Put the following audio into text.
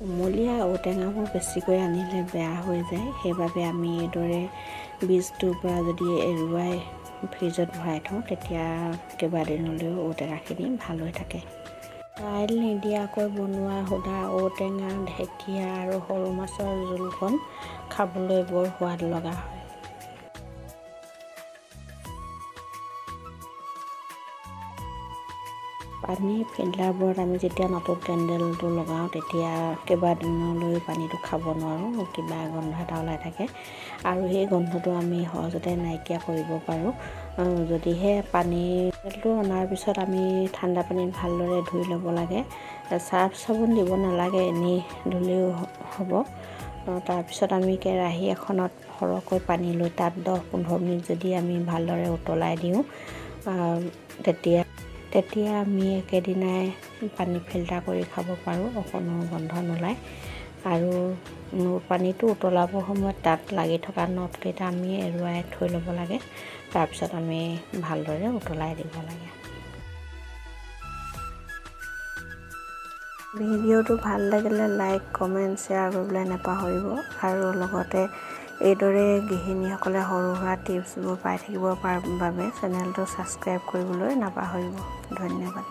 কুমলীয়া ঔটেঙাবোৰ বেছিকৈ আনিলে বেয়া হৈ যায়, সেইবাবে আমি এইদৰে বীজটোৰ পৰা যদি এৰুৱাই ফ্ৰিজত ভৰাই থওঁ তেতিয়া কেইবাদিনলৈও ঔটেঙাখিনি ভাল হৈ থাকে। দাইল নিদিয়াকৈ বনোৱা সুদা ঔটেঙা, ঢেকীয়া আৰু সৰু মাছৰ জোলকণ খাবলৈ বৰ সোৱাদ লগা হয়। পানী ফিল্টাৰবোৰত আমি যেতিয়া নতুন কেণ্ডেলটো লগাওঁ তেতিয়া কেইবাদিনলৈ পানীটো খাব নোৱাৰোঁ, কিবা গোন্ধ এটা ওলাই থাকে আৰু সেই গোন্ধটো আমি সহজতে নাইকিয়া কৰিব পাৰোঁ যদিহে পানীটো অনাৰ পিছত আমি ঠাণ্ডা পানীত ভালদৰে ধুই ল'ব লাগে। চাৰ্ফ চাবোন দিব নালাগে, এনেই ধুলেও হ'ব। তাৰপিছত আমি কেৰাহী এখনত সৰহকৈ পানী লৈ তাত 10-15 মিনিট যদি আমি ভালদৰে উতলাই দিওঁ তেতিয়া আমি একেদিনাই পানী ফিল্টাৰ কৰি খাব পাৰোঁ, অকণো গোন্ধ নোলায়। আৰু পানীটো উতলাবৰ সময়ত তাত লাগি থকা নটকেইটা আমি এৰুৱাই থৈ ল'ব লাগে। তাৰপিছত আমি ভালদৰে উতলাই দিব লাগে। ভিডিঅ'টো ভাল লাগিলে লাইক, কমেণ্ট, শ্বেয়াৰ কৰিবলৈ নাপাহৰিব আৰু লগতে এইদৰে গৃহিণীসকলে সৰু সুৰা টিপছবোৰ পাই থাকিবৰ বাবে চেনেলটো ছাবস্ক্ৰাইব কৰিবলৈ নাপাহৰিব। ধন্যবাদ।